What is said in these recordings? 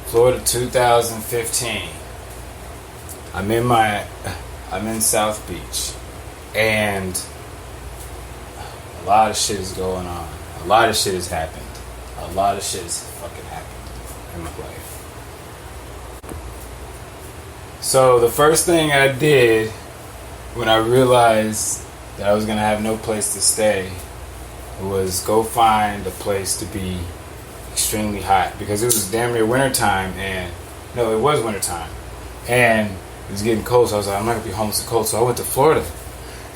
Florida 2015. I'm in South Beach, and a lot of shit is going on. A lot of shit has happened. A lot of shit has fucking happened in my life. So the first thing I did when I realized that I was gonna have no place to stay was go find a place to be extremely hot, because it was damn near wintertime, and no, it was wintertime, and it was getting cold. So I was like, I'm not gonna be homeless and cold. So I went to Florida,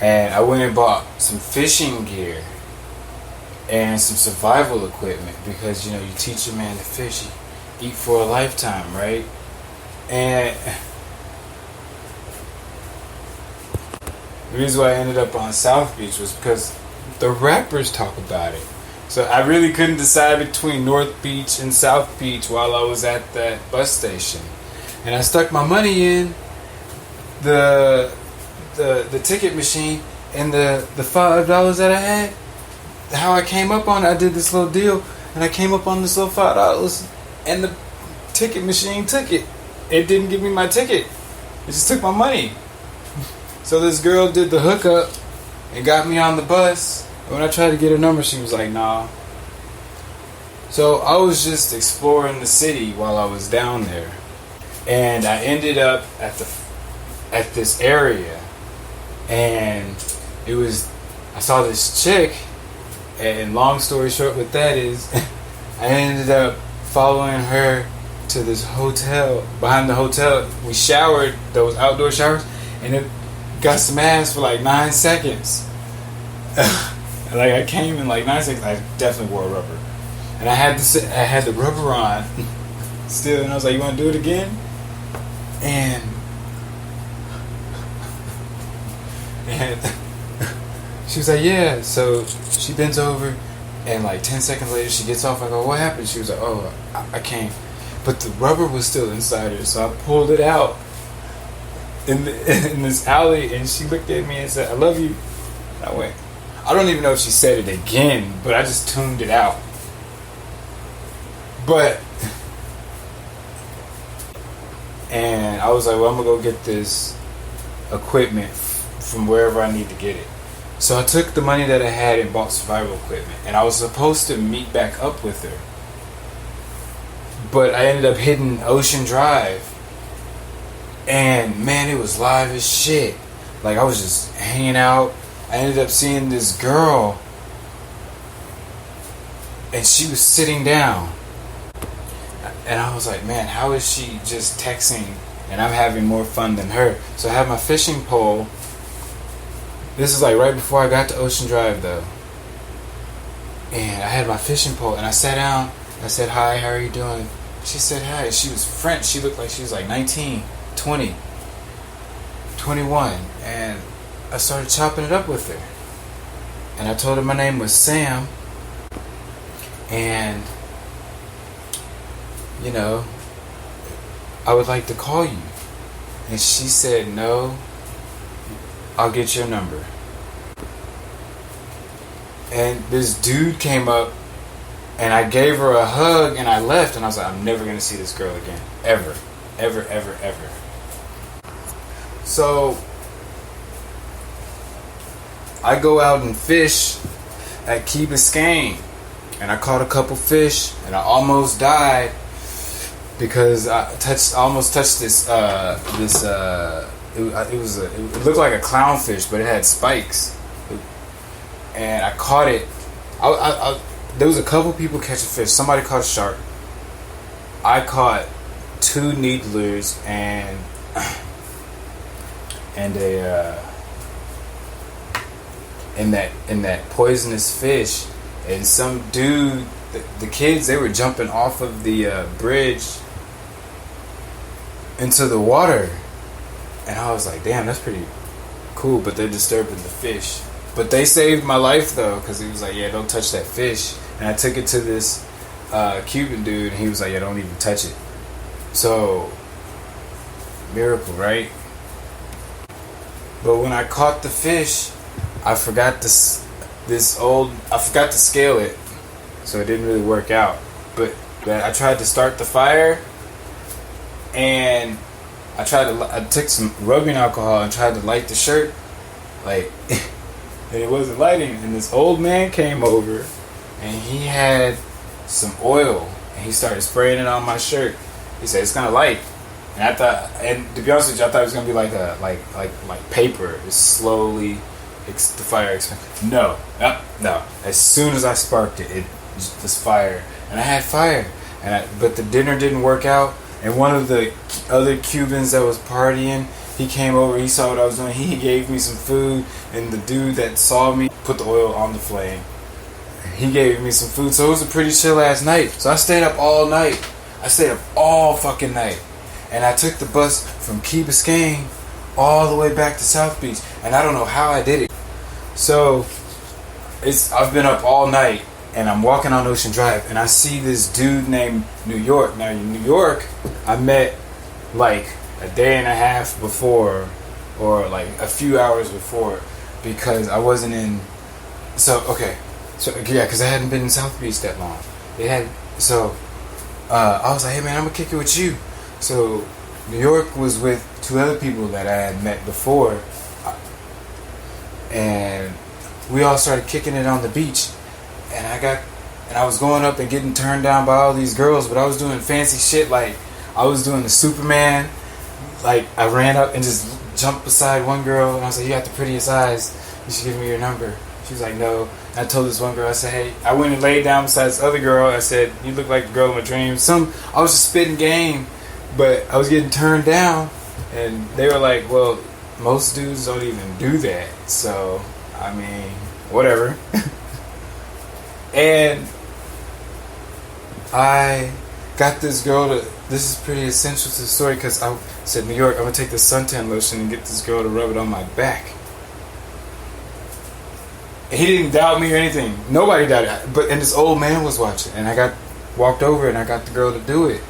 and I went and bought some fishing gear and some survival equipment, because you teach a man to fish, you eat for a lifetime, right? And the reason why I ended up on South Beach was because the rappers talk about it. So I really couldn't decide between North Beach and South Beach while I was at that bus station. And I stuck my money in the ticket machine, and the $5 that I had, how I came up on it, I did this little deal, and I came up on this little $5, and the ticket machine took it. It didn't give me my ticket. It just took my money. So this girl did the hookup and got me on the bus. And when I tried to get her number, she was like, nah. So I was just exploring the city while I was down there. And I ended up at this area. And I saw this chick. And long story short with that is, I ended up following her to this hotel. Behind the hotel, we showered, those outdoor showers, and it got some ass for like 9 seconds. Like I came in like 9 seconds. I definitely wore a rubber, and I had the rubber on still. And I was like, "You want to do it again?" And she was like, "Yeah." So she bends over, and like 10 seconds later, she gets off. I go, "What happened?" She was like, "Oh, I came," but the rubber was still inside her. So I pulled it out in this alley, and she looked at me and said, "I love you." And I went. I don't even know if she said it again, but I just tuned it out. And I was like, well, I'm gonna go get this equipment from wherever I need to get it. So I took the money that I had and bought survival equipment, and I was supposed to meet back up with her, but I ended up hitting Ocean Drive. And man, it was live as shit. Like I was just hanging out. I ended up seeing this girl, and she was sitting down. And I was like, man, how is she just texting and I'm having more fun than her? So I had my fishing pole. This is like right before I got to Ocean Drive though. And I had my fishing pole, and I sat down. I said, hi, how are you doing? She said hi. She was French. She looked like she was like 19, 20, 21. And I started chopping it up with her. And I told her my name was Sam. And, I would like to call you. And she said, no, I'll get your number. And this dude came up, and I gave her a hug, and I left, and I was like, I'm never going to see this girl again. Ever. Ever, ever, ever. So I go out and fish at Key Biscayne, and I caught a couple fish, and I almost died because I almost touched this. It looked like a clownfish, but it had spikes, and I caught it. There was a couple people catching fish. Somebody caught a shark. I caught 2 needlers and that poisonous fish, and some dude, the kids, they were jumping off of the bridge into the water, and I was like, damn, that's pretty cool, but they're disturbing the fish. But they saved my life though, because he was like, yeah, don't touch that fish. And I took it to this Cuban dude, and he was like, yeah, don't even touch it. So miracle, right? But when I caught the fish, I forgot to scale it, so it didn't really work out. But I tried to start the fire, and I took some rubbing alcohol and tried to light the shirt, like, and it wasn't lighting. And this old man came over, and he had some oil, and he started spraying it on my shirt. He said, "It's gonna light." And I thought, and to be honest with you, I thought it was gonna be like a like paper. It's slowly, the fire. No. As soon as I sparked it, it just fire, and I had fire. But the dinner didn't work out. And one of the other Cubans that was partying, he came over. He saw what I was doing. He gave me some food, and the dude that saw me put the oil on the flame. He gave me some food, so it was a pretty chill ass night. So I stayed up all night. I stayed up all fucking night. And I took the bus from Key Biscayne all the way back to South Beach. And I don't know how I did it. So I've been up all night, and I'm walking on Ocean Drive, and I see this dude named New York. Now, in New York, I met like a day and a half before, or like a few hours before, because I wasn't in. So yeah, because I hadn't been in South Beach that long. I was like, hey man, I'm gonna kick it with you. So New York was with two other people that I had met before, and we all started kicking it on the beach. And I was going up and getting turned down by all these girls, but I was doing fancy shit, like I was doing the Superman. Like, I ran up and just jumped beside one girl, and I was like, "You got the prettiest eyes. You should give me your number." She was like, "No." And I told this one girl, I said, "Hey," I went and laid down beside this other girl. I said, "You look like the girl of my dreams." I was just spitting game, but I was getting turned down, and they were like, "Well, most dudes don't even do that." So, I mean, whatever. And I got this girl to. This is pretty essential to the story, because I said, "New York, I'm gonna take the suntan lotion and get this girl to rub it on my back." And he didn't doubt me or anything. Nobody doubted it. And this old man was watching, and I walked over and I got the girl to do it.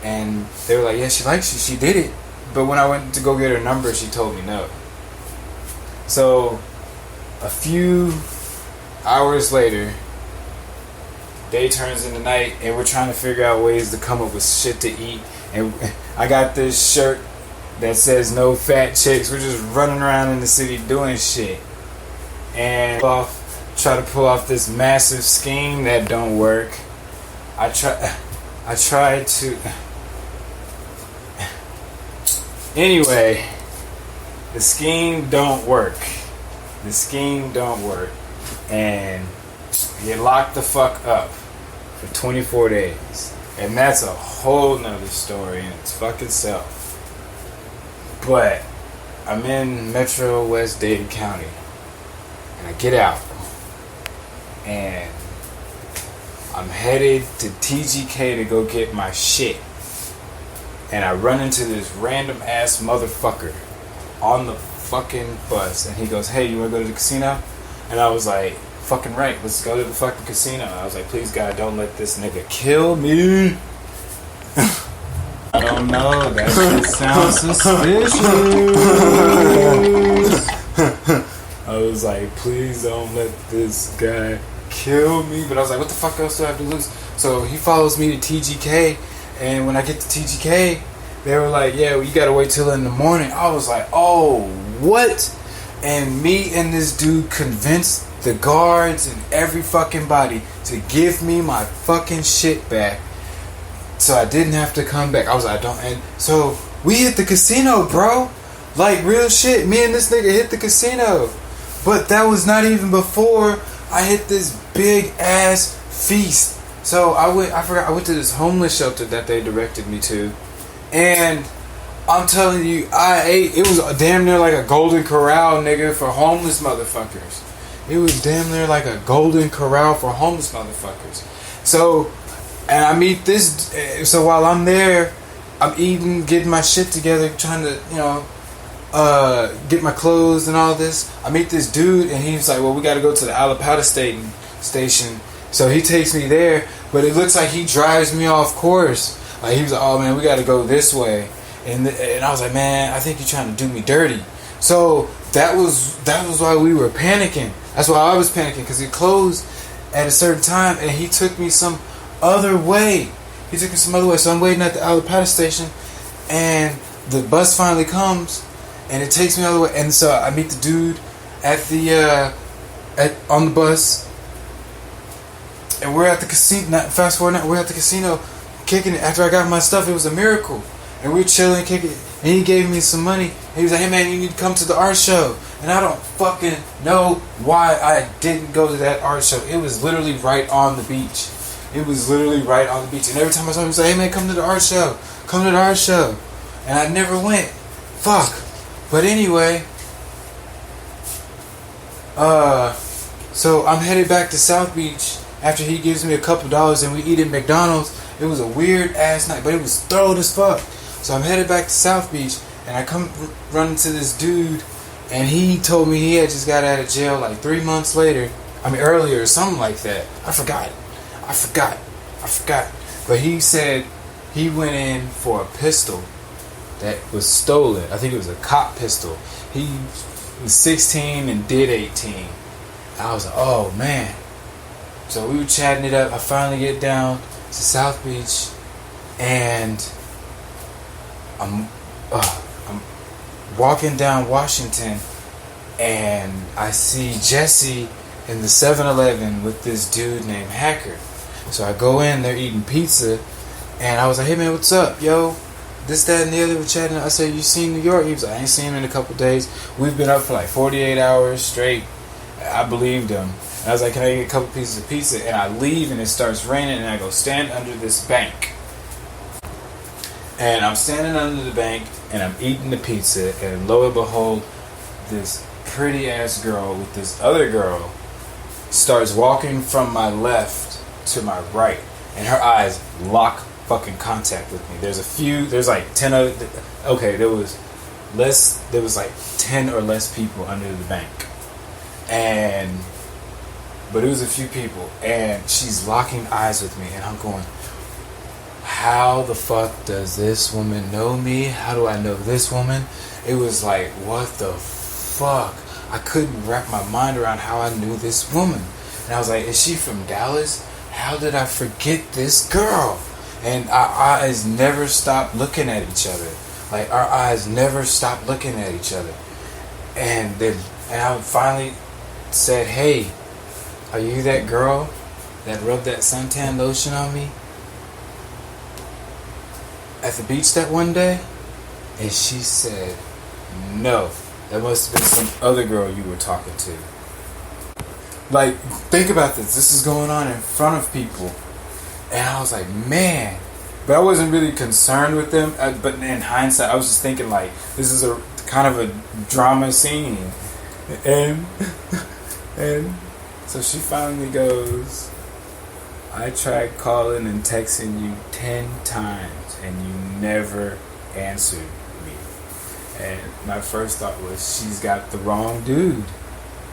And they were like, "Yeah, she likes you. She did it." But when I went to go get her number, she told me no. So a few hours later, day turns into night, and we're trying to figure out ways to come up with shit to eat. And I got this shirt that says "No Fat Chicks." We're just running around in the city doing shit, and try to pull off this massive scheme that don't work. I tried to. Anyway, the scheme don't work. And get locked the fuck up for 24 days. And that's a whole nother story in its fucking self. But I'm in Metro West Dade County, and I get out, and I'm headed to TGK to go get my shit. And I run into this random ass motherfucker on the fucking bus, and he goes, "Hey, you wanna go to the casino?" And I was like, "Fucking right, let's go to the fucking casino." I was like, "Please God, don't let this nigga kill me." I don't know, that shit sounds suspicious. I was like, "Please don't let this guy kill me." But I was like, what the fuck else do I have to lose? So he follows me to TGK, and when I get to TGK, they were like, "Yeah, well, you gotta wait till in the morning." I was like, "Oh, what?" And me and this dude convinced the guards and every fucking body to give me my fucking shit back, so I didn't have to come back. I was like, "I don't." And so we hit the casino, bro. Like, real shit. Me and this nigga hit the casino. But that was not even before I hit this big ass feast. So I went to this homeless shelter that they directed me to, and I'm telling you, I ate. It was damn near like a Golden Corral, nigga, for homeless motherfuckers. It was damn near like a Golden Corral for homeless motherfuckers. So, and I meet this. So while I'm there, I'm eating, getting my shit together, trying to, get my clothes and all this. I meet this dude, and he's like, "Well, we got to go to the Alapata station." So he takes me there, but it looks like he drives me off course. Like, he was like, "Oh man, we got to go this way," and I was like, "Man, I think you're trying to do me dirty." So that was why we were panicking. That's why I was panicking, because it closed at a certain time, and he took me some other way. He took me some other way. So I'm waiting at the Alapata station, and the bus finally comes, and it takes me all the way. And so I meet the dude at the on the bus, and we're at the casino. Fast forward now, we're at the casino, kicking it. After I got my stuff, it was a miracle, and we were chilling, kicking it. And he gave me some money. And he was like, "Hey man, you need to come to the art show." And I don't fucking know why I didn't go to that art show. It was literally right on the beach. It was literally right on the beach. And every time I saw him, he was like, "Hey man, come to the art show. Come to the art show." And I never went. Fuck. But anyway, so I'm headed back to South Beach after he gives me a couple dollars and we eat at McDonald's. It was a weird ass night, but it was thorough as fuck. So I'm headed back to South Beach, and I come run into this dude, and he told me he had just got out of jail like 3 months later. Earlier or something like that. I forgot. But he said he went in for a pistol that was stolen. I think it was a cop pistol. He was 16 and did 18. I was like, oh man. So we were chatting it up. I finally get down to South Beach, and I'm walking down Washington, and I see Jesse in the 7-Eleven with this dude named Hacker. So I go in, they're eating pizza, and I was like, "Hey man, what's up, yo? This, that, and the other." We're chatting. I said, "You seen New York?" He was like, "I ain't seen him in a couple days. We've been up for like 48 hours straight." I believed him. And I was like, "Can I get a couple pieces of pizza?" And I leave, and it starts raining, and I go stand under this bank. And I'm standing under the bank, and I'm eating the pizza, and lo and behold, this pretty ass girl with this other girl starts walking from my left to my right, and her eyes lock fucking contact with me. There's like 10 other, okay, there was like 10 or less people under the bank, but it was a few people, and she's locking eyes with me, and I'm going, how the fuck does this woman know me? How do I know this woman? It was like, what the fuck? I couldn't wrap my mind around how I knew this woman. And I was like, is she from Dallas? How did I forget this girl? And our eyes never stopped looking at each other. Like, our eyes never stopped looking at each other. And I finally said, "Hey, are you that girl that rubbed that suntan lotion on me at the beach that one day?" And she said, "No, that must have been some other girl you were talking to." Like, think about this. This is going on in front of people. And I was like, man. But I wasn't really concerned with them. But in hindsight, I was just thinking, like, this is a kind of a drama scene. And so she finally goes, "I tried calling and texting you 10 times, and you never answered me." And my first thought was, she's got the wrong dude.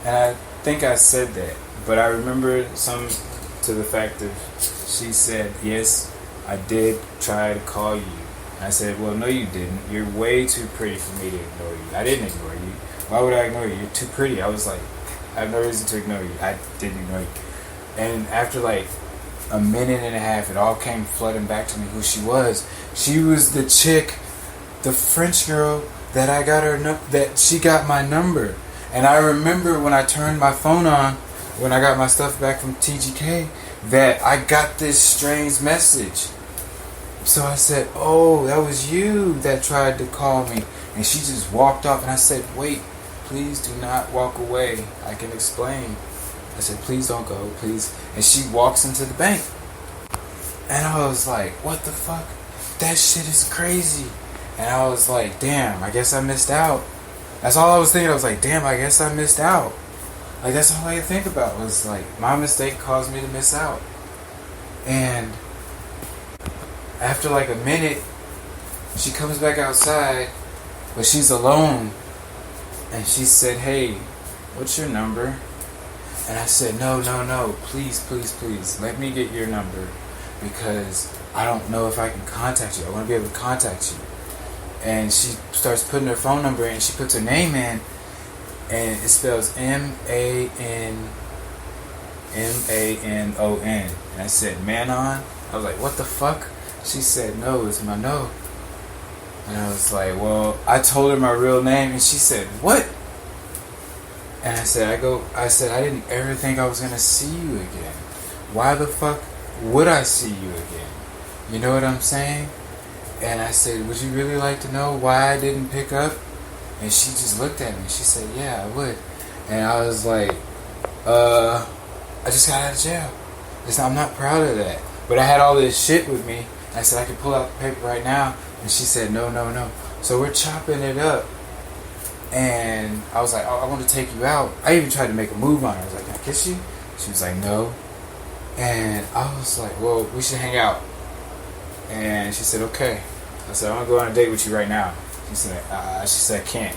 And I think I said that, but I remember some to the fact that she said, "Yes, I did try to call you." And I said, "Well, no you didn't. You're way too pretty for me to ignore you." I didn't ignore you. Why would I ignore you? You're too pretty. I was like, I have no reason to ignore you. I didn't ignore you. And after like a minute and a half, it all came flooding back to me who she was. She was the chick, the French girl that I got that she got my number. And I remember when I turned my phone on, when I got my stuff back from TGK, that I got this strange message. So I said, "Oh, that was you that tried to call me." And she just walked off, and I said, "Wait, please do not walk away. I can explain." I said, "Please don't go, please." And she walks into the bank. And I was like, what the fuck? That shit is crazy. And I was like, damn, I guess I missed out. That's all I was thinking. I was like, damn, I guess I missed out. Like, that's all I could think about was like, my mistake caused me to miss out. And after like a minute, she comes back outside, but she's alone. And she said, "Hey, what's your number?" And I said, no, please, let me get your number, because I don't know if I can contact you. I want to be able to contact you. And she starts putting her phone number in, and she puts her name in, and it spells Manon. And I said, Manon? I was like, what the fuck? She said, no, it's my no. And I was like, well, I told her my real name, and she said, what? And I said, I didn't ever think I was going to see you again. Why the fuck would I see you again? You know what I'm saying? And I said, would you really like to know why I didn't pick up? And she just looked at me. She said, yeah, I would. And I was like, I just got out of jail. I'm not proud of that. But I had all this shit with me. I said, I can pull out the paper right now. And she said, no. So we're chopping it up. And I was like, I want to take you out. I even tried to make a move on her. I was like, can I kiss you? She was like, no. And I was like, well, we should hang out. And she said, okay. I said, I want to go on a date with you right now. She said, I can't.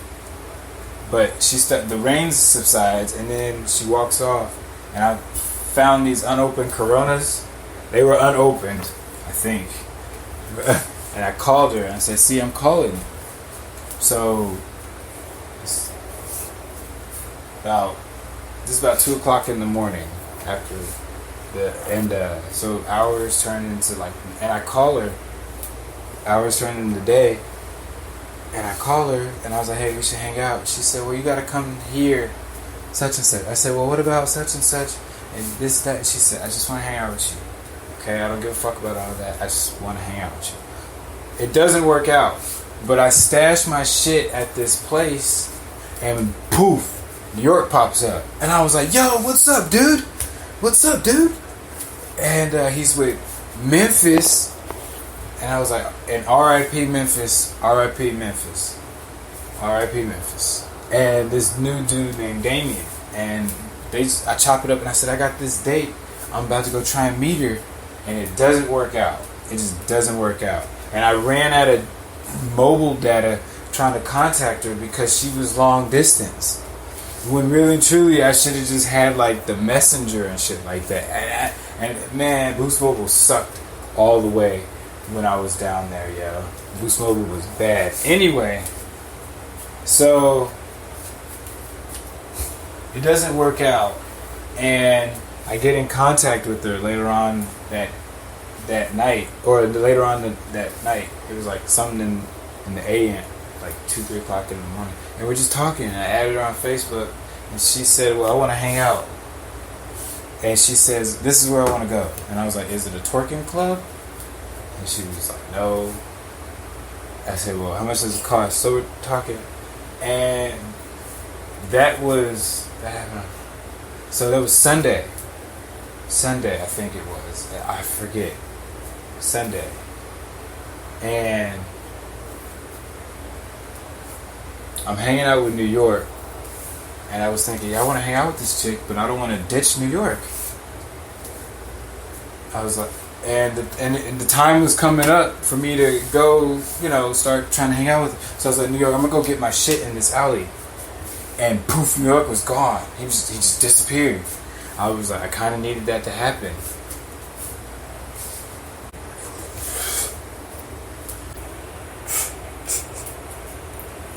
But the rain subsides, and then she walks off. And I found these unopened Coronas. They were unopened, I think. And I called her, and I said, see, I'm calling you. So, this is about 2 o'clock in the morning after so hours turn into and I call her, hours turn into day, and I call her, and I was like, hey, we should hang out. She said, well, you gotta come here, such and such. I said, well, what about such and such, and this, that. She said, I just want to hang out with you. Okay, I don't give a fuck about all that. I just want to hang out with you. It doesn't work out, but I stash my shit at this place, and poof, New York pops up, and I was like, yo, what's up, dude? What's up, dude? And he's with Memphis, and I was like, and R.I.P. Memphis, R.I.P. Memphis, R.I.P. Memphis, and this new dude named Damien, and I chop it up, and I said, I got this date, I'm about to go try and meet her, and it doesn't work out. It just doesn't work out, and I ran out of mobile data trying to contact her because she was long distance. When really and truly, I should have just had like the messenger and shit like that. And man, Boost Mobile sucked all the way when I was down there, yo. Boost Mobile was bad. Anyway, so it doesn't work out, and I get in contact with her later on that night, or later on that night. It was like something in the AM, like 2-3 o'clock in the morning, and we're just talking, and I added her on Facebook, and she said, well, I want to hang out, and she says, this is where I want to go, and I was like, is it a twerking club? And she was like, no. I said, well, how much does it cost? So we're talking, and that was Sunday, I think it was, I forget, Sunday, and I'm hanging out with New York, and I was thinking, I want to hang out with this chick, but I don't want to ditch New York. I was like, and the time was coming up for me to go, start trying to hang out with her. So I was like, New York, I'm gonna go get my shit in this alley, and poof, New York was gone. He just disappeared. I was like, I kind of needed that to happen.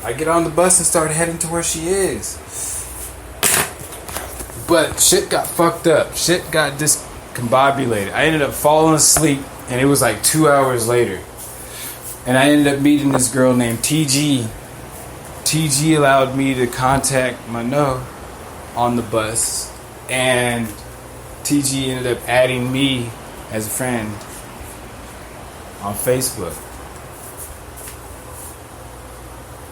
I get on the bus and start heading to where she is. But shit got fucked up. Shit got discombobulated. I ended up falling asleep, and it was like 2 hours later. And I ended up meeting this girl named TG. TG allowed me to contact Mano on the bus, and TG ended up adding me as a friend on Facebook.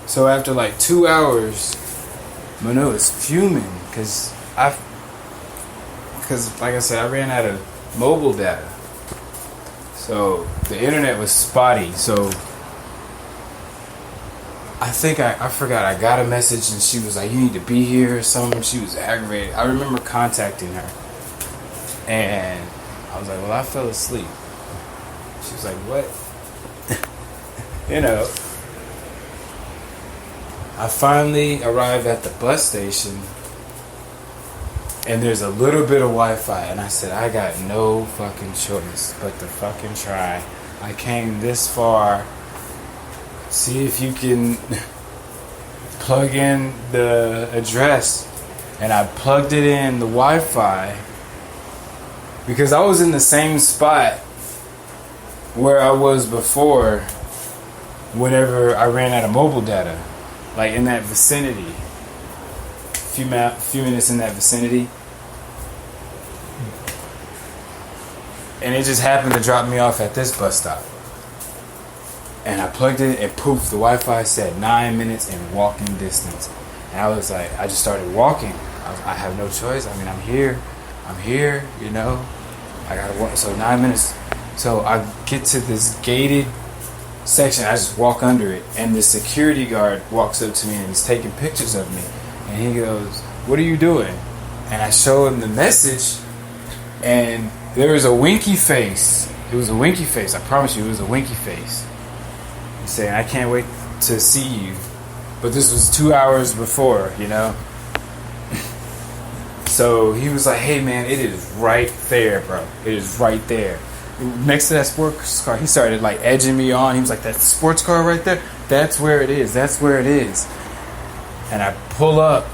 So after like 2 hours, Mano is fuming because like I said, I ran out of mobile data. So the internet was spotty. So I think I forgot. I got a message and she was like, you need to be here or something. She was aggravated. I remember contacting her. And I was like, well, I fell asleep. She was like, what? I finally arrived at the bus station, and there's a little bit of Wi-Fi, and I said, I got no fucking choice but to fucking try. I came this far. See if you can plug in the address. And I plugged it in the Wi-Fi because I was in the same spot where I was before whenever I ran out of mobile data. Like in that vicinity. Few minutes in that vicinity. And it just happened to drop me off at this bus stop. And I plugged it and poof, the Wi-Fi said 9 minutes in walking distance. And I was like, I just started walking. I have no choice. I mean, I'm here, you know. I gotta walk. So 9 minutes. So I get to this gated section. I just walk under it. And the security guard walks up to me and he's taking pictures of me. And he goes, "What are you doing?" And I show him the message. And there was a winky face. It was a winky face. I promise you, it was a winky face. He's saying, "I can't wait to see you." But this was 2 hours before, you know. So he was like, "Hey man, it is right there, bro. It is right there." Next to that sports car, he started like edging me on. He was like, "That sports car right there? That's where it is. That's where it is." And I pull up.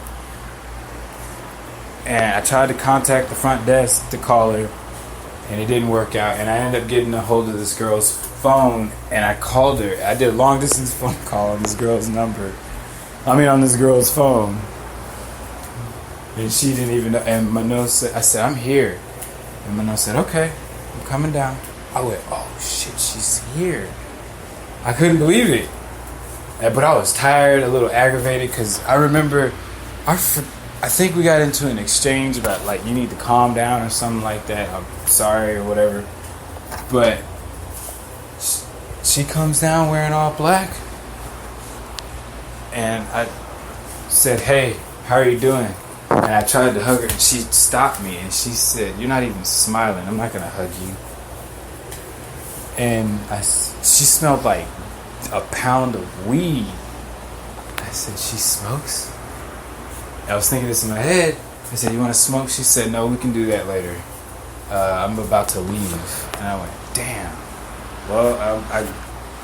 And I tried to contact the front desk to call her. And it didn't work out. And I ended up getting a hold of this girl's phone. And I called her. I did a long distance phone call on this girl's number. On this girl's phone. And she didn't even know. And Mano said, I said, "I'm here." And Mano said, "Okay, I'm coming down." I went, "Oh shit, she's here." I couldn't believe it. But I was tired, a little aggravated. Because I remember, I think we got into an exchange about like, you need to calm down or something like that. I'm sorry or whatever. But she comes down wearing all black. And I said, "Hey, how are you doing?" And I tried to hug her, and she stopped me, and she said, "You're not even smiling. I'm not going to hug you." And she smelled like a pound of weed. I said, "She smokes?" I was thinking this in my head. I said, "You want to smoke?" She said, "No, we can do that later. I'm about to leave." And I went, "Damn. Well, I'm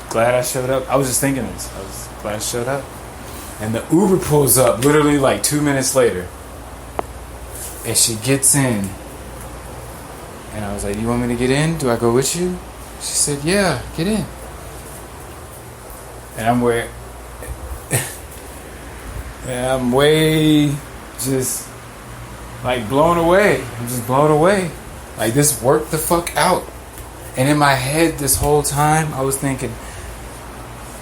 glad I showed up." I was just thinking this. I was glad I showed up. And the Uber pulls up literally like 2 minutes later. And she gets in. And I was like, "You want me to get in? Do I go with you?" She said, "Yeah, get in." And I'm way just like blown away. I'm just blown away. Like, this worked the fuck out. And in my head this whole time, I was thinking,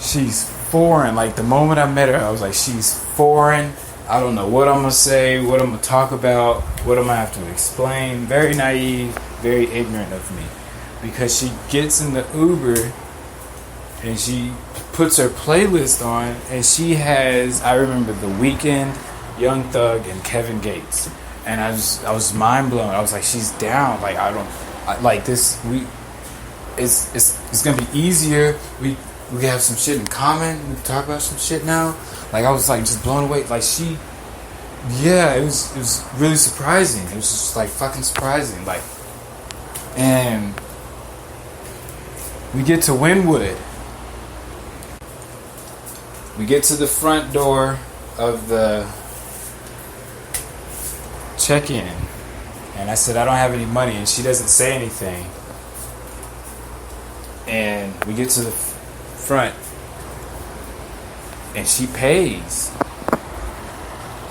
she's foreign. Like, the moment I met her, I was like, she's foreign. I don't know what I'm going to say, what I'm going to talk about, what I'm going to have to explain. Very naive, very ignorant of me. Because she gets in the Uber and she puts her playlist on, and she has, I remember, The Weeknd, Young Thug, and Kevin Gates. And I was mind blown. I was like, she's down. Like, it's gonna be easier. We have some shit in common. We can talk about some shit now. Like, I was like just blown away. Like, it was really surprising. It was just like fucking surprising. Like, and we get to Wynwood. We get to the front door of the check-in, and I said, "I don't have any money," and she doesn't say anything. And we get to the front, and she pays.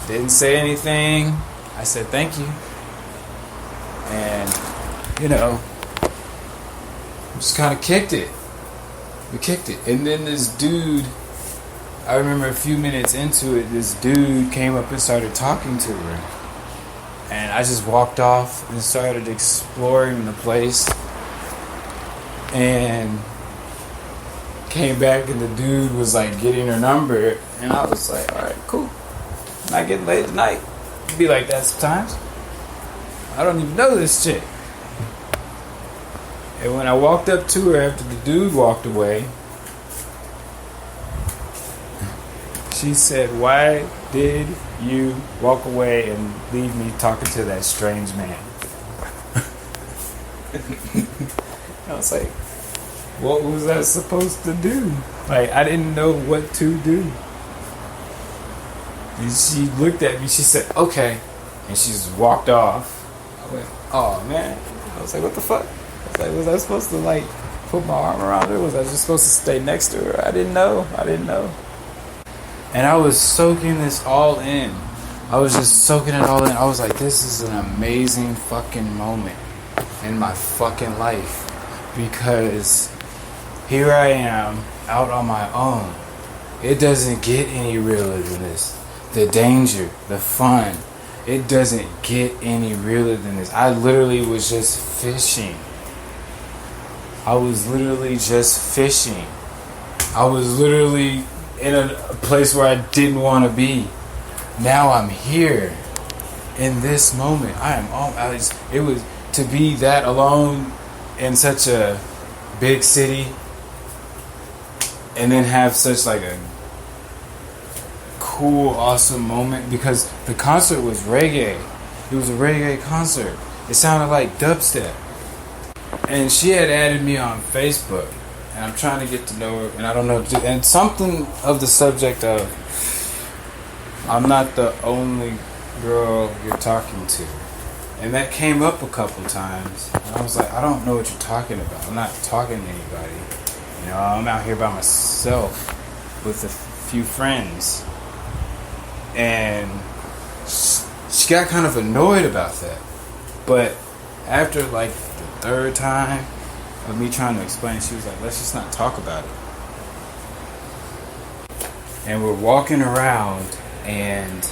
Didn't say anything. I said, "Thank you." And, you know, just kind of kicked it. We kicked it. And then this dude, I remember a few minutes into it, this dude came up and started talking to her. And I just walked off and started exploring the place. And came back, and the dude was like getting her number. And I was like, "Alright, cool. Not getting laid tonight." It'd be like that sometimes. I don't even know this chick. And when I walked up to her after the dude walked away, she said, "Why did you walk away and leave me talking to that strange man?" I was like, what was I supposed to do? Like, I didn't know what to do. And she looked at me, she said, "Okay." And she just walked off. I went, "Oh man." I was like, what the fuck? I was like, was I supposed to like put my arm around her? Was I just supposed to stay next to her? I didn't know. And I was soaking this all in. I was just soaking it all in. I was like, this is an amazing fucking moment in my fucking life. Because here I am out on my own. It doesn't get any realer than this. The danger, the fun, it doesn't get any realer than this. I literally was just fishing. I was literally in a place where I didn't want to be. Now I'm here in this moment. It was to be that alone in such a big city and then have such like a cool, awesome moment, because the concert was reggae. It was a reggae concert. It sounded like dubstep. And she had added me on Facebook, and I'm trying to get to know her, and I don't know, and something of the subject of, I'm not the only girl you're talking to. And that came up a couple times, and I was like, I don't know what you're talking about. I'm not talking to anybody. You know, I'm out here by myself with a few friends. And she got kind of annoyed about that. But after like the third time of me trying to explain, she was like, let's just not talk about it. And we're walking around, and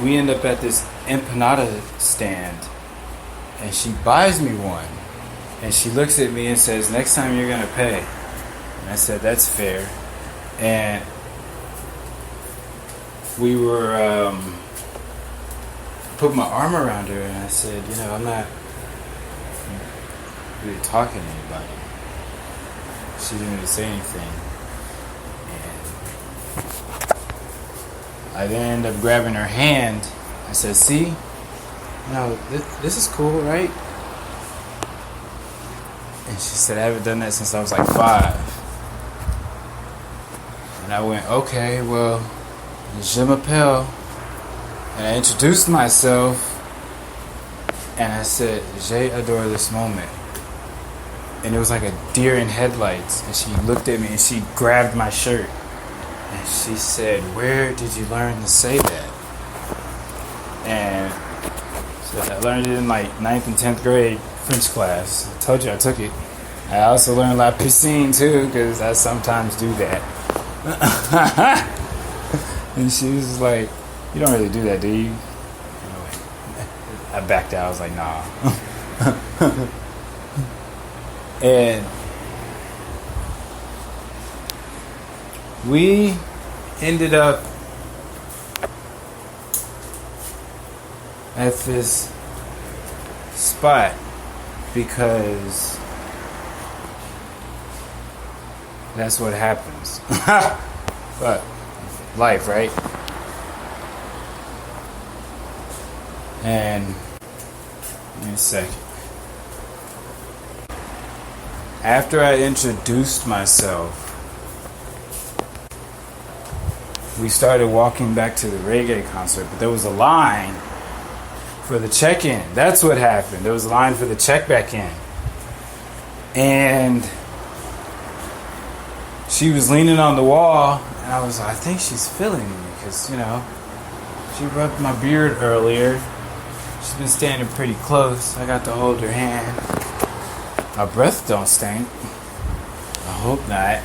we end up at this empanada stand, and she buys me one, and she looks at me and says, next time you're gonna pay. And I said, that's fair. And we were put my arm around her, and I said, you know, I'm not really talking to anybody. She didn't really say anything, and I then ended up grabbing her hand. I said, see, you know, this is cool, right? And she said, I haven't done that since I was like 5. And I went, okay, well, je m'appelle. And I introduced myself, and I said, j'adore this moment. And it was like a deer in headlights. And she looked at me, and she grabbed my shirt, and she said, where did you learn to say that? And so I learned it in like 9th and 10th grade French class. I told you I took it. I also learned La Piscine too, because I sometimes do that. And she was like, you don't really do that, do you? I backed out. I was like, nah. And we ended up at this spot because that's what happens. But life, right? And give me a second. After I introduced myself, we started walking back to the reggae concert, but there was a line for the check-in. That's what happened. There was a line for the check back in. And she was leaning on the wall, and I was like, I think she's feeling me, because, you know, she rubbed my beard earlier. She's been standing pretty close. I got to hold her hand. My breath don't stink. I hope not.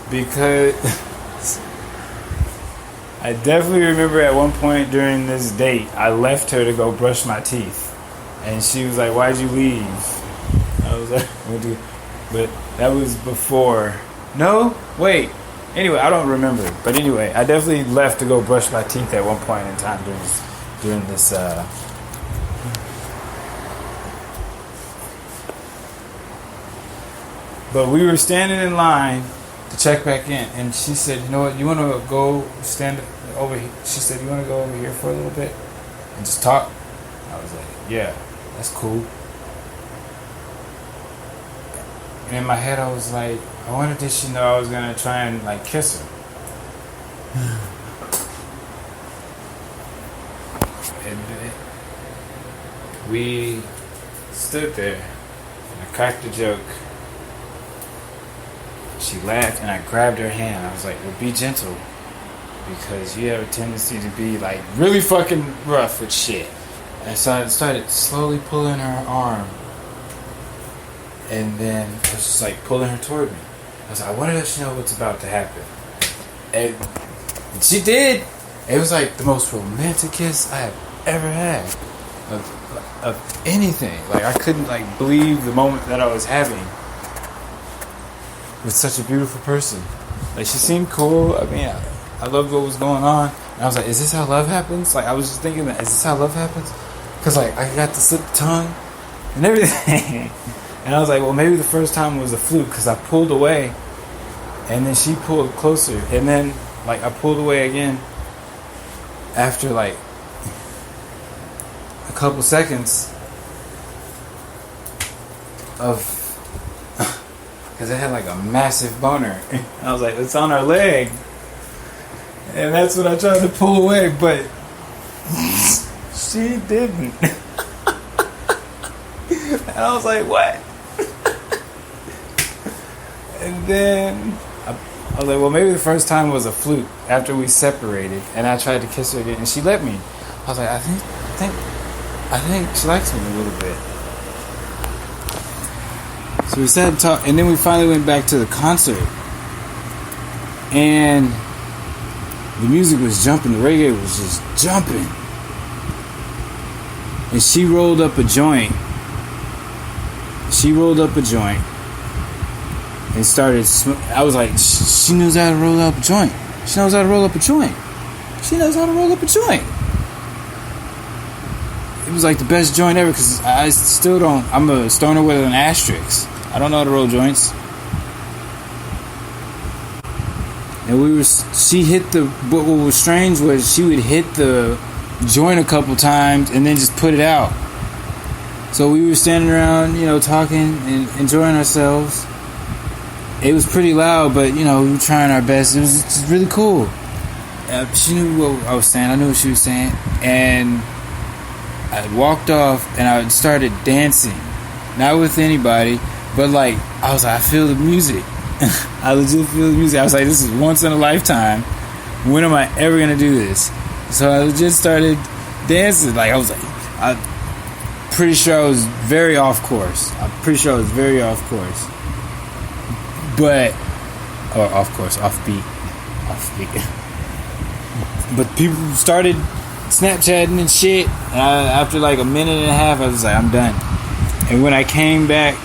Because I definitely remember at one point during this date, I left her to go brush my teeth. And she was like, why'd you leave? I was like, but that was before. No? Wait. Anyway, I don't remember. But anyway, I definitely left to go brush my teeth at one point in time during this but we were standing in line to check back in, and she said, you know what, you want to go stand over here? She said, you want to go over here for a little bit and just talk? I was like, yeah, that's cool. And in my head, I was like, I wonder did she know I was going to try and like kiss her? And we stood there cracked a joke. She laughed, and I grabbed her hand. I was like, well, be gentle, because you have a tendency to be like really fucking rough with shit. And so I started slowly pulling her arm, and then I was just like pulling her toward me. I was like, I want to let you know what's about to happen. And she did. It was like the most romantic kiss I have ever had of anything. Like, I couldn't like believe the moment that I was having with such a beautiful person. Like, she seemed cool. I mean, I loved what was going on. And I was like, is this how love happens? Like, I was just thinking that, is this how love happens? Because, like, I got to slip the tongue and everything. And I was like, well, maybe the first time was a fluke, because I pulled away and then she pulled closer. And then, like, I pulled away again after, like, a couple seconds of... Because it had like a massive boner. I was like, it's on her leg. And that's what I tried to pull away, but she didn't. And I was like, what? And then I was like, well, maybe the first time was a fluke after we separated. And I tried to kiss her again, and she let me. I was like, I think she likes me a little bit. So we sat and talked, and then we finally went back to the concert. And the music was jumping, the reggae was just jumping. And she rolled up a joint. And started, I was like, she knows how to roll up a joint. She knows how to roll up a joint. It was like the best joint ever, because I still don't, I'm a stoner with an asterisk. I don't know how to roll joints. And she hit what was strange was she would hit the joint a couple times and then just put it out. So we were standing around, talking and enjoying ourselves. It was pretty loud, but, we were trying our best. It was just really cool. She knew what I was saying. I knew what she was saying. And I walked off and I started dancing. Not with anybody, but like, I was like, I feel the music. I legit feel the music. I was like, this is once in a lifetime. When am I ever going to do this? So I legit started dancing. Like, I was like, I'm pretty sure I was very off course. But, or offbeat. But people started Snapchatting and shit. And after like a minute and a half, I was like, I'm done. And when I came back,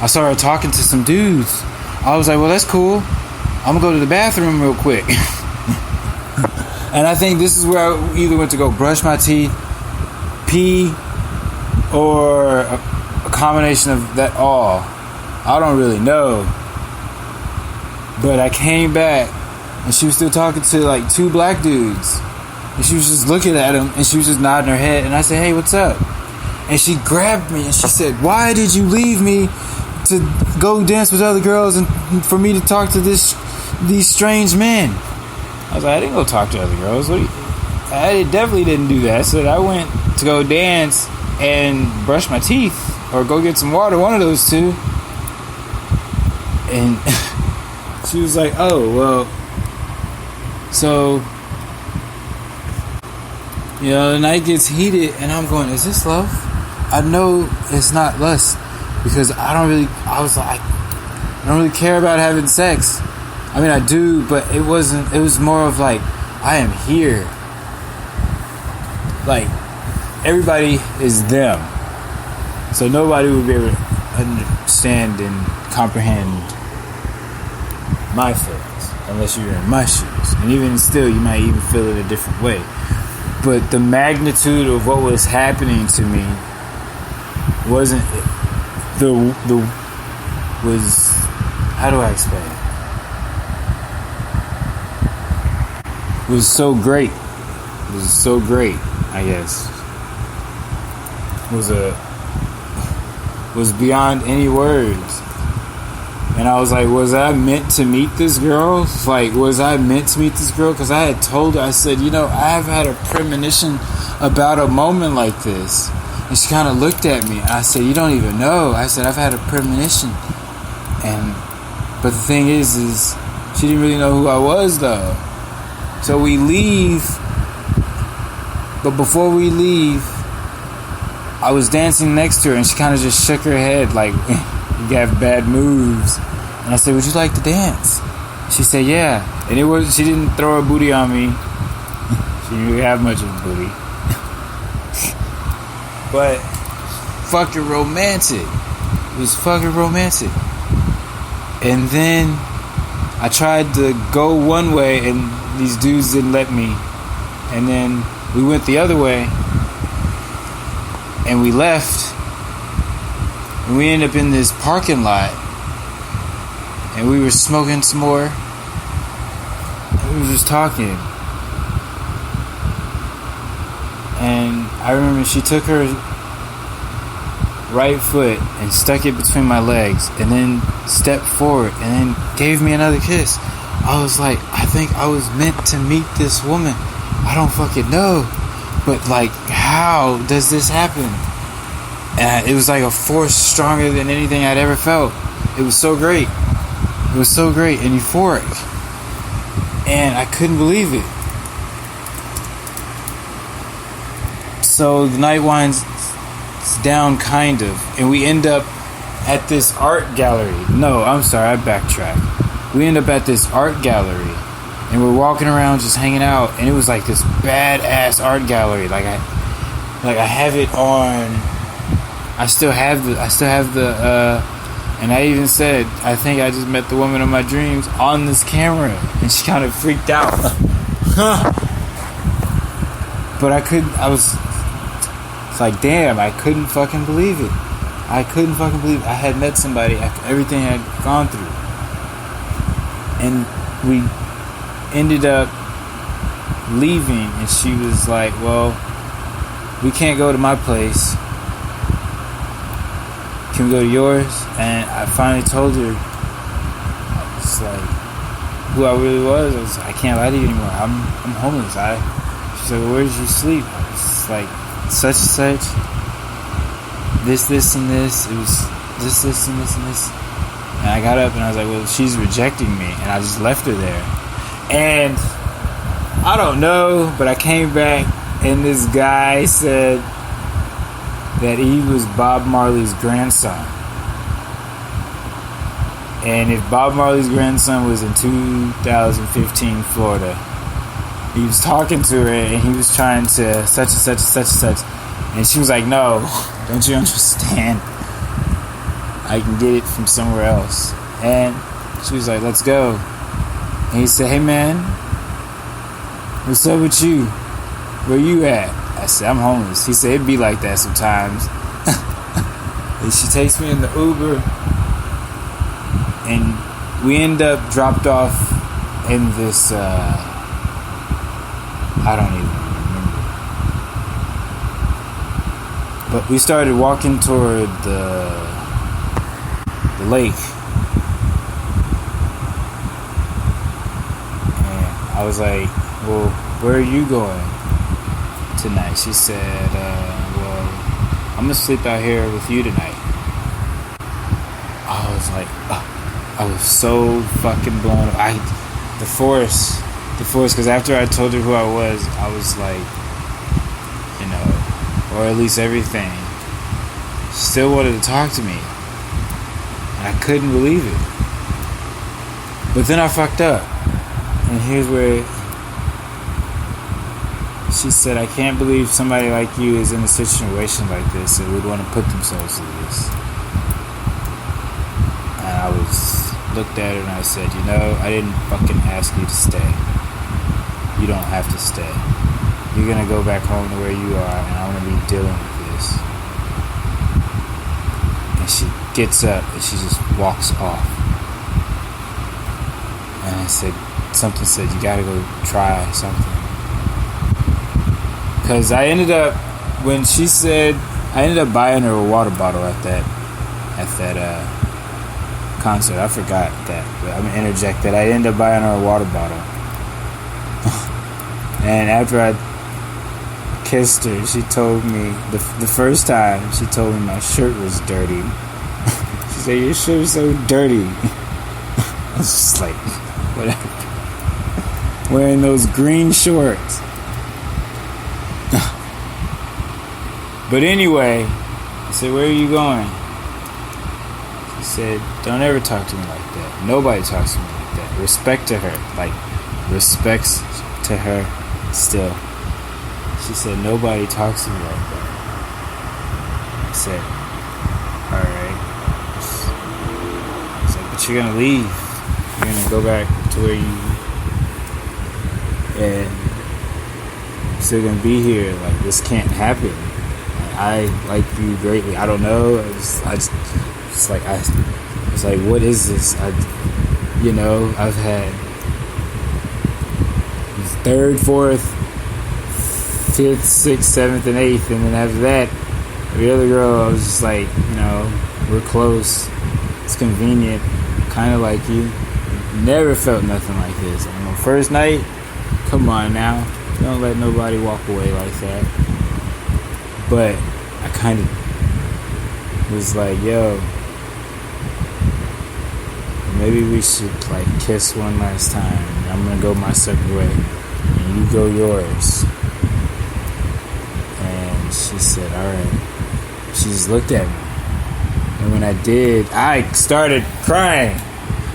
I started talking to some dudes. I was like, well, that's cool. I'm going to go to the bathroom real quick. And I think this is where I either went to go brush my teeth, pee, or a combination of that all. I don't really know. But I came back, and she was still talking to like two black dudes. And she was just looking at him, and she was just nodding her head. And I said, hey, what's up? And she grabbed me, and she said, why did you leave me to go dance with other girls and for me to talk to these strange men? I was like, I didn't go talk to other girls. I definitely didn't do that. I said I went to go dance and brush my teeth or go get some water, one of those two. And she was like, oh, well, so, the night gets heated, and I'm going, is this love? I know it's not lust, because I don't really care about having sex. I mean, I do, but it was more of like, I am here. Like, everybody is them. So nobody would be able to understand and comprehend my feelings unless you're in my shoes. And even still, you might even feel it a different way. But the magnitude of what was happening to me wasn't was, how do I explain it? Was so great. It was so great, I guess. Was beyond any words. And I was like, was I meant to meet this girl? Because I had told her, I said, I have had a premonition about a moment like this. And she kind of looked at me. I said, you don't even know. I said, I've had a premonition. But the thing is she didn't really know who I was, though. So we leave. But before we leave, I was dancing next to her, and she kind of just shook her head like, you got bad moves. And I said, would you like to dance? She said, yeah. And she didn't throw her booty on me. She didn't really have much of a booty. But fucking romantic. It was fucking romantic. And then I tried to go one way, and these dudes didn't let me. And then we went the other way, and we left. And we ended up in this parking lot, and we were smoking some more. And we were just talking. And I remember she took her right foot and stuck it between my legs, and then stepped forward and then gave me another kiss. I was like, I think I was meant to meet this woman. I don't fucking know, but like, how does this happen? And it was like a force stronger than anything I'd ever felt. It was so great. It was so great and euphoric, and I couldn't believe it. So the night winds down, kind of, and we end up at this art gallery. No, I'm sorry, I backtracked. We end up at this art gallery, and we're walking around just hanging out, and it was like this badass art gallery. Like I have it on. I still have the and I even said, I think I just met the woman of my dreams on this camera, and she kind of freaked out. But it's like, damn, I couldn't fucking believe it. I had met somebody after everything I had gone through. And we ended up leaving, and she was like, well, we can't go to my place. Can we go to yours? And I finally told her, it's like, who I really was. I can't lie to you anymore. I'm homeless. She's like, well, where did you sleep? It's like, such and such, this and this. It was this and this and this. And I got up and I was like, well, she's rejecting me. And I just left her there. And I don't know, but I came back, and this guy said that he was Bob Marley's grandson. And if Bob Marley's grandson was in 2015 Florida, he was talking to her, and he was trying to such and such and such and such. And she was like, no, don't you understand? I can get it from somewhere else. And she was like, let's go. And he said, hey man, what's up with you? Where you at? I said, I'm homeless. He said, it'd be like that sometimes. And she takes me in the Uber, and we end up dropped off in this, I don't even remember. But we started walking toward the lake. And I was like, well, where are you going tonight? She said, well, I'm going to sleep out here with you tonight. I was like, I was so fucking blown away. The force, because after I told her who I was like, you know, or at least everything, she still wanted to talk to me, and I couldn't believe it. But then I fucked up, and here's where she said, I can't believe somebody like you is in a situation like this and would want to put themselves through this. And I looked at her and I said, you know, I didn't fucking ask you to stay. You don't have to stay. You're gonna go back home to where you are, and I'm gonna be dealing with this. And she gets up and she just walks off. And I said, something said, you gotta go try something. Because I ended up buying her a water bottle at that concert. I forgot that, but I'm gonna interject that I ended up buying her a water bottle. And after I kissed her, she told me the first time she told me my shirt was dirty. She said, "Your shirt's so dirty." I was just like, whatever. Wearing those green shorts. But anyway, I said, "Where are you going?" She said, "Don't ever talk to me like that. Nobody talks to me like that. Respect to her. Like, respects to her still." She said, "Nobody talks to me like that." I said, "Alright." I said, "But you're gonna leave. You're gonna go back to where you, and you're still gonna be here. Like, this can't happen. I like you greatly. I don't know. I was like, what is this? I've had 3rd, 4th, 5th, 6th, 7th, and 8th, and then after that, the other girl, I was just like, we're close. It's convenient. Kind of like you. Never felt nothing like this. On the first night, come on now. Don't let nobody walk away like that. But I kind of was like, yo, maybe we should like kiss one last time. I'm gonna go my separate way, and you go yours. And she said, alright. She just looked at me. And when I did, I started crying.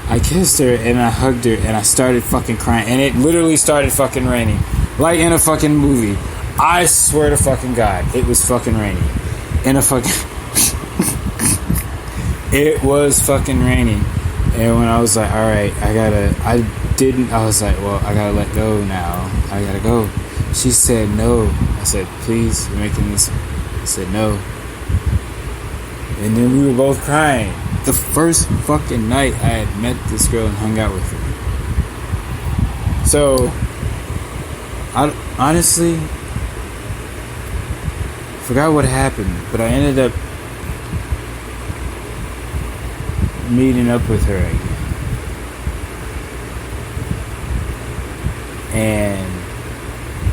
I kissed her and I hugged her and I started fucking crying. And it literally started fucking raining. Like in a fucking movie. I swear to fucking God, it was fucking raining. In a fucking... It was fucking raining. And when I was like, alright, I was like, well, I gotta let go now. I gotta go. She said no. I said, please, you're making this. I said no. And then we were both crying. The first fucking night I had met this girl and hung out with her. So, I honestly forgot what happened, but I ended up meeting up with her again. And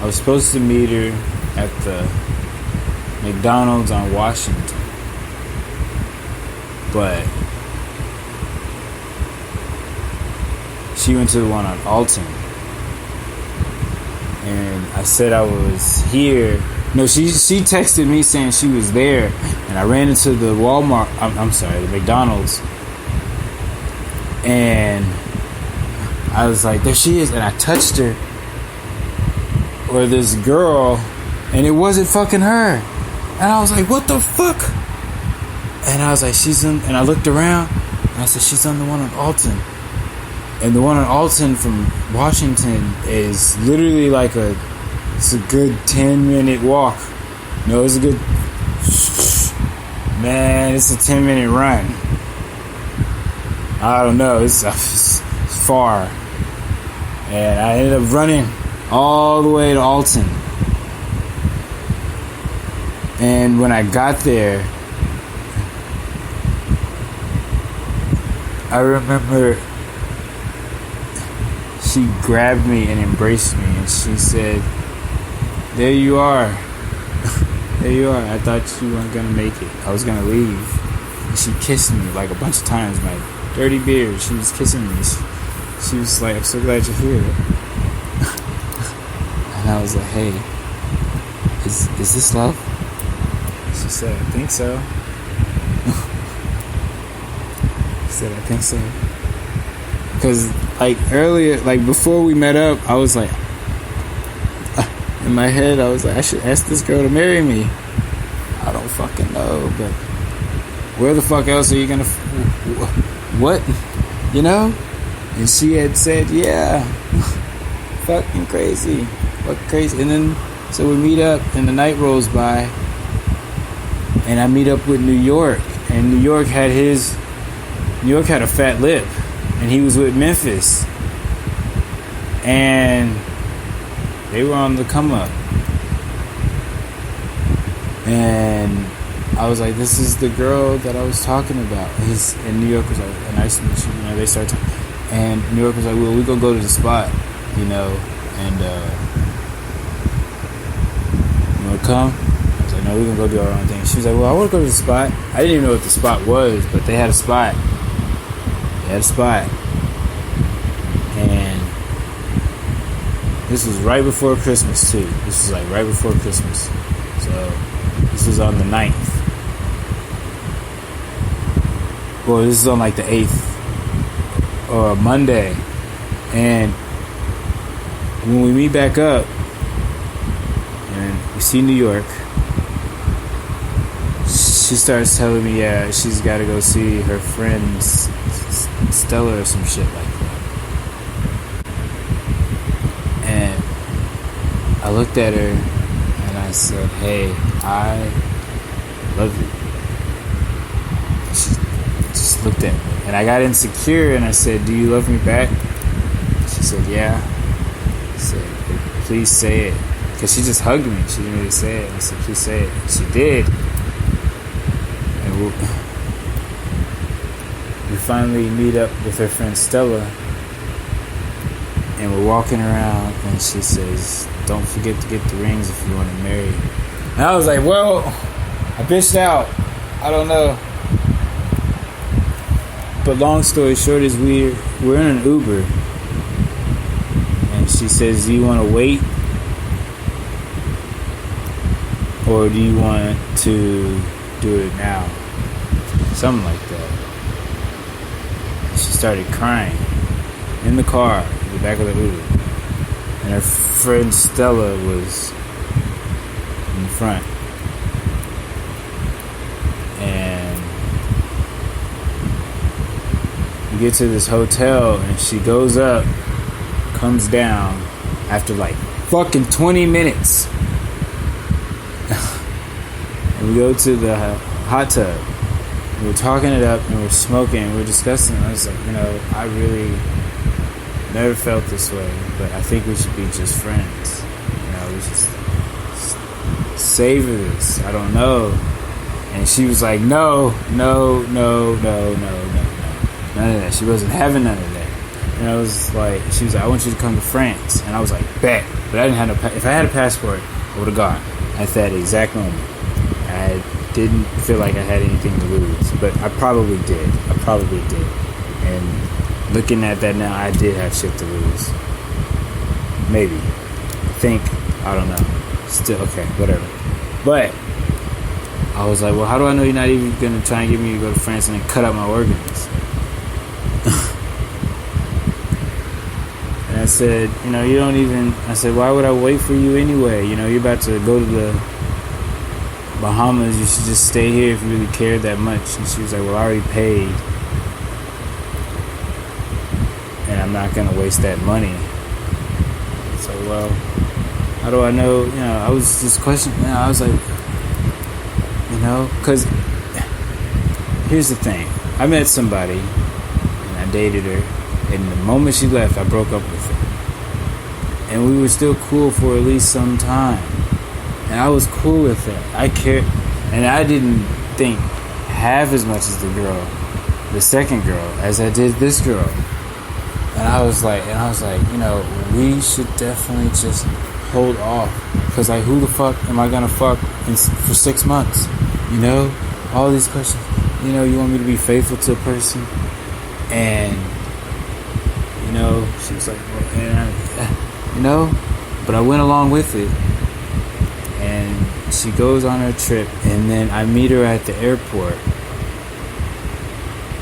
I was supposed to meet her at the McDonald's on Washington. But she went to the one on Alton. And I said I was here. No, she texted me saying she was there. And I ran into the Walmart. The McDonald's. And I was like, there she is. And I touched her. Or this girl. And it wasn't fucking her. And I was like, what the fuck? And I was like, and I looked around. And I said, she's on the one on Alton. And the one on Alton from Washington is literally like it's a good 10-minute walk. No, it's a good... Man, it's a 10-minute run. I don't know. It's far. And I ended up running all the way to Alton. And when I got there, I remember she grabbed me and embraced me, and she said, there you are. There you are. I thought you weren't going to make it. I was going to leave. And she kissed me like a bunch of times. My dirty beard. She was kissing me. She was like, I'm so glad you're here. And I was like, hey, is this love? She said, I think so. She said, I think so. Because, like, earlier, like, before we met up, I was like, in my head, I was like, I should ask this girl to marry me. I don't fucking know, but where the fuck else are you gonna... What? You know? And she had said, yeah. Fucking crazy. Fucking crazy. And then, so we meet up, and the night rolls by, and I meet up with New York, and New York had a fat lip. And he was with Memphis. And they were on the come up. And I was like, this is the girl that I was talking about. And New York was like, nice to meet you. They started talking. And New York was like, well, we're going to go to the spot, and you want to come? I was like, no, we're gonna go do our own thing. She was like, well, I want to go to the spot. I didn't even know what the spot was, but they had a spot. And this was right before Christmas too. This was like right before Christmas. So this was on the 9th. Well, this is on like the 8th or Monday. And when we meet back up and we see New York, she starts telling me, yeah, she's got to go see her friend Stella or some shit like that. And I looked at her and I said, hey, I love you. She just looked at me. And I got insecure and I said, do you love me back? She said, yeah. I said, please say it. Because she just hugged me. She didn't really say it. I said, please say it. And she did. And we finally meet up with her friend Stella. And we're walking around and she says, don't forget to get the rings if you want to marry. And I was like, well, I bitched out. I don't know. But long story short is we're in an Uber. And she says, do you want to wait? Or do you want to do it now? Something like that. And she started crying in the car, in the back of the Uber. And her friend Stella was in front. And we get to this hotel and she goes up, comes down after like fucking 20 minutes. And we go to the hot tub. And we're talking it up and we're smoking and we're discussing. I was like, I really never felt this way, but I think we should be just friends. We should savor this. I don't know. And she was like, no. None of that. She wasn't having none of that. And I was like, she was like, I want you to come to France. And I was like, bet. But I didn't have if I had a passport, I would have gone at that exact moment. I didn't feel like I had anything to lose, but I probably did. And looking at that now, I did have shit to lose. Maybe. I don't know. Still, okay, whatever. But I was like, well, how do I know you're not even going to try and get me to go to France and then cut out my organs? And I said, you don't even... I said, why would I wait for you anyway? You're about to go to the Bahamas. You should just stay here if you really cared that much. And she was like, well, I already paid. And I'm not going to waste that money. So, well, how do I know? I was just questioning. I was like, because here's the thing. I met somebody and I dated her. And the moment she left, I broke up with her. And we were still cool for at least some time. And I was cool with that. I cared. And I didn't think half as much as the second girl, as I did this girl. And I was like, we should definitely just hold off. Because, who the fuck am I going to fuck for 6 months? All these questions. You want me to be faithful to a person? And, she was like, but I went along with it. And she goes on her trip. And then I meet her at the airport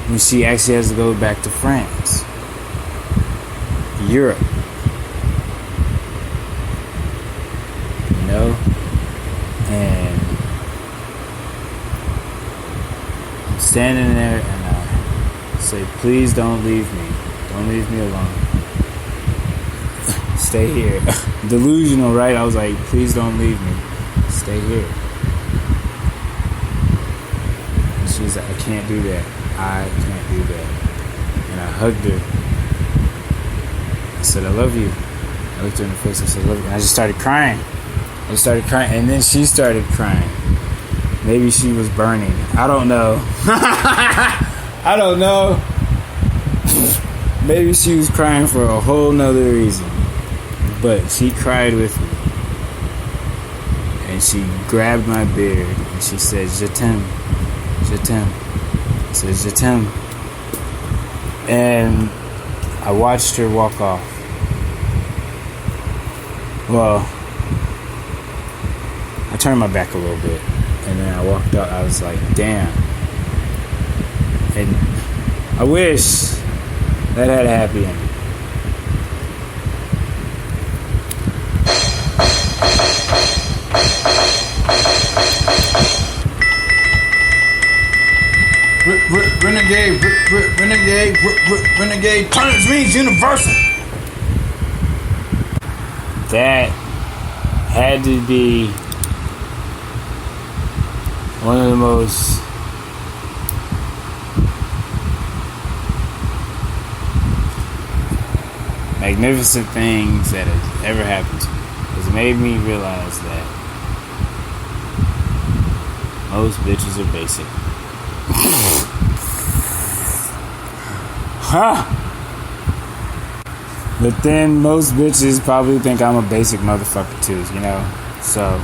when she actually has to go back to France. Europe. And I'm standing there and I say, please don't leave me. Don't leave me alone. Stay here. Delusional, right? I was like, please don't leave me. Stay here. And she was like, I can't do that. I can't do that. And I hugged her. I said, I love you. I looked her in the face and said, I love you. And I just started crying. And then she started crying. Maybe she was burning. I don't know. I don't know. Maybe she was crying for a whole nother reason. But she cried with me. And she grabbed my beard and she said, "Je t'aime, je t'aime." I said, "Je t'aime." And I watched her walk off. Well, I turned my back a little bit, and then I walked up. I was like, damn. And I wish that had a happy ending. Renegade, Turnage means universal. That had to be one of the most magnificent things that has ever happened to me. Because it made me realize that most bitches are basic. Huh? But then most bitches probably think I'm a basic motherfucker too, you know? So